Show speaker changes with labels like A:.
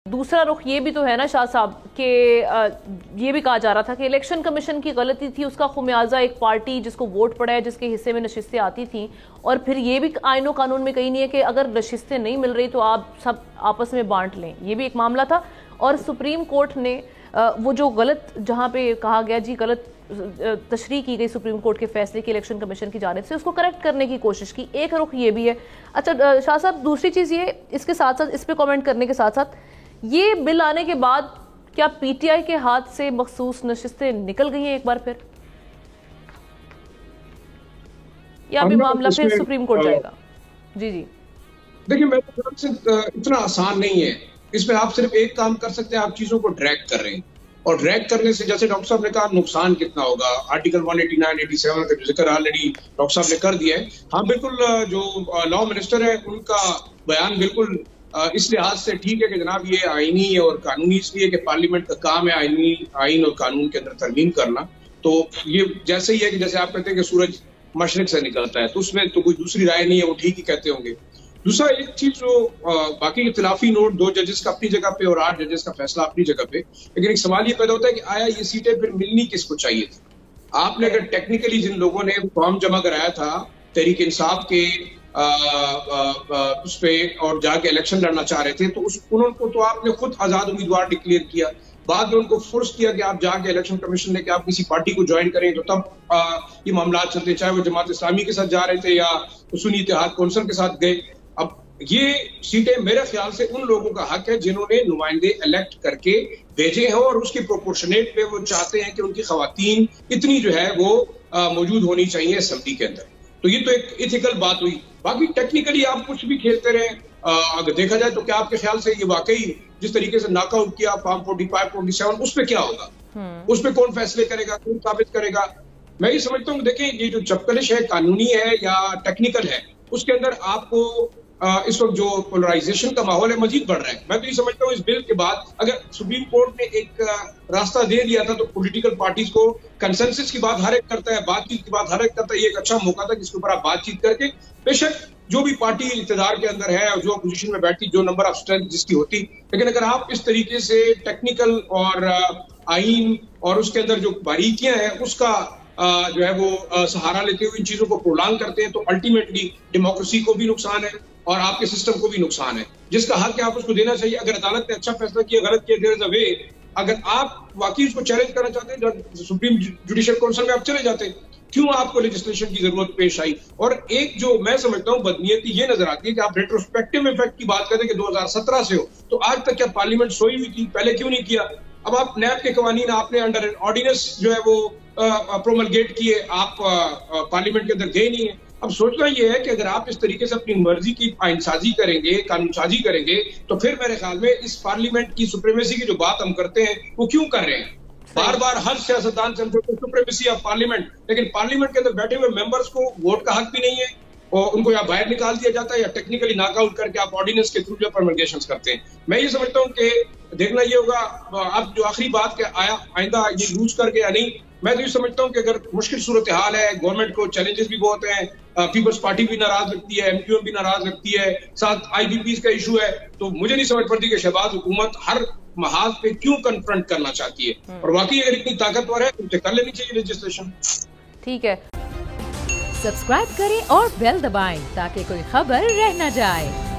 A: दूसरा रुख ये भी तो है ना शाह साहब कि ये भी कहा जा रहा था कि इलेक्शन कमीशन की गलती थी, उसका खुमियाजा एक पार्टी जिसको वोट पड़ा है, जिसके हिस्से में नशिस्तें आती थी, और फिर ये भी आईनो कानून में कहीं नहीं है कि अगर नशिस्तें नहीं मिल रही तो आप सब आपस में बांट लें। ये भी एक मामला था। और सुप्रीम कोर्ट ने वो जो गलत, जहाँ पे कहा गया जी गलत तशरीह की गई सुप्रीम कोर्ट के फैसले की इलेक्शन कमीशन की जानिब से, उसको करेक्ट करने की कोशिश की। एक रुख ये भी है। अच्छा शाह साहब, दूसरी चीज़ ये, इसके साथ साथ, इस पर कमेंट करने के साथ साथ, ये बिल आने के बाद क्या पीटीआई के हाथ से मखसूस नशिस्तें निकल गई हैं एक बार फिर, या अभी मामला फिर सुप्रीम कोर्ट जाएगा? जी जी
B: देखिए, मेरे तरफ से इतना आसान नहीं है। इसमें आप सिर्फ एक काम कर सकते हैं, आप चीजों को ड्रैग कर रहे हैं, और ड्रैग करने से, जैसे डॉक्टर साहब ने कहा, नुकसान कितना होगा। आर्टिकल 189, 87 का जिक्र ऑलरेडी डॉक्टर साहब ने कर दिया है। हाँ बिल्कुल, जो लॉ मिनिस्टर है उनका बयान बिल्कुल इस लिहाज से ठीक है कि जनाब ये आईनी और कानूनी, इसलिए कि पार्लियामेंट का काम है आईन और कानून के अंदर तरमीम करना। तो ये जैसे ही है कि जैसे आप कहते हैं कि सूरज मशरिक से निकलता है, तो उसमें तो कोई दूसरी राय नहीं है, वो ठीक ही कहते होंगे। दूसरा एक चीज जो बाकी इख्तिलाफी नोट, 2 जजेस का अपनी जगह पे और 8 जजेस का फैसला अपनी जगह पे, लेकिन एक सवाल ये पैदा होता है कि आया ये सीटें फिर मिलनी किसको चाहिए थी? आपने अगर टेक्निकली जिन लोगों ने फॉर्म जमा कराया था तहरीक इंसाफ के उस पे और जाके इलेक्शन लड़ना चाह रहे थे, तो उनको तो आपने खुद आजाद उम्मीदवार डिक्लेयर किया, बाद में उनको फोर्स किया कि आप जाके इलेक्शन कमीशन लेके आप किसी पार्टी को ज्वाइन करें, तो तब ये मामला चलते, चाहे वो जमात इस्लामी के साथ जा रहे थे या सुन्नी इत्तेहाद कौंसिल के साथ गए। अब ये सीटें मेरे ख्याल से उन लोगों का हक है जिन्होंने नुमाइंदे इलेक्ट करके भेजे हैं, और उसके प्रोपोर्शनेट पे वो चाहते हैं कि उनकी खवातीन इतनी जो है वो मौजूद होनी चाहिए असेंबली के अंदर। तो ये तो एक इथिकल बात हुई। बाकी टेक्निकली आप कुछ भी खेलते रहे, अगर देखा जाए तो क्या आपके ख्याल से ये वाकई जिस तरीके से नॉकआउट किया फॉर्म 45, 47, उस पर क्या होगा? उस पर कौन फैसले करेगा, कौन साबित करेगा? मैं ये समझता हूँ, देखिए ये जो चपकलिश है, कानूनी है या टेक्निकल है, उसके अंदर आपको इस वक्त जो पोलराइजेशन का माहौल है मजीद बढ़ रहा है। मैं तो ये समझता हूँ इस बिल के बाद अगर सुप्रीम कोर्ट ने एक रास्ता दे दिया था, तो पॉलिटिकल पार्टीज को कंसेंसस की बात हर एक करता है, बातचीत की बात हर एक करता है, ये एक अच्छा मौका था जिसके ऊपर आप बातचीत करके, बेशक जो भी पार्टी इक़्तिदार के अंदर है और जो अपोजिशन में बैठती, जो नंबर ऑफ स्ट्रेंथ जिसकी होती, लेकिन अगर आप इस तरीके से टेक्निकल और आईन और उसके अंदर जो बारीकियां हैं उसका जो है वो सहारा लेते हुए इन चीजों को प्रोलॉन्ग करते हैं, तो अल्टीमेटली डेमोक्रेसी को भी नुकसान है और आपके सिस्टम को भी नुकसान है। जिसका हक है आप उसको देना चाहिए। अगर अदालत ने अच्छा फैसला किया, गलत किया, देयर इज अ वे। अगर आप वाकई उसको चैलेंज करना चाहते हैं, सुप्रीम जुडिशियल काउंसिल में आप चले जाते, क्यों आपको लेजिस्लेशन की जरूरत पेश आई? और एक जो मैं समझता हूँ बदनीयती ये नजर आती है कि आप रेट्रोस्पेक्टिव इफेक्ट की बात करें कि 2017 से हो, तो आज तक क्या पार्लियामेंट सोई हुई थी? पहले क्यों नहीं किया? अब आप नैब के कवानीन आपने अंडर ऑर्डिनेंस जो है वो प्रोमलगेट किए, आप पार्लियामेंट के अंदर गए नहीं है। अब सोचना यह है कि अगर आप इस तरीके से अपनी मर्जी की आइनसाजी करेंगे, कानूनसाजी करेंगे, तो फिर मेरे ख्याल में इस पार्लियामेंट की सुप्रीमेसी की जो बात हम करते हैं वो क्यों कर रहे हैं? बार बार हर सियासतदान से सुप्रीमेसी ऑफ पार्लियामेंट, लेकिन पार्लियामेंट के अंदर बैठे हुए मेंबर्स को वोट का हक भी नहीं है, और उनको या बाहर निकाल दिया जाता है या टेक्निकली नॉकआउट करके आप ऑर्डिनेंस के थ्रू जो परमिटेशंस करते हैं। मैं ये समझता हूँ कि देखना ये होगा, अब जो आखिरी बात के आइंदा ये यूज करके या नहीं। मैं तो ये समझता हूँ कि अगर मुश्किल सूरत हाल है, गवर्नमेंट को चैलेंजेस भी बहुत हैं, पीपल्स पार्टी भी नाराज लगती है, एमक्यूएम भी नाराज लगती है, साथ आईबीपी का इशू है, तो मुझे नहीं समझ पड़ती कि शहबाज हुकूमत हर महाज पे क्यों कन्फ्रंट करना चाहती है, और वाकई अगर इतनी ताकतवर है तो कर लेनी चाहिए लेजिस्लेशन।
A: ठीक है,
C: सब्सक्राइब करें और बेल दबाएं ताकि कोई खबर रह न जाए।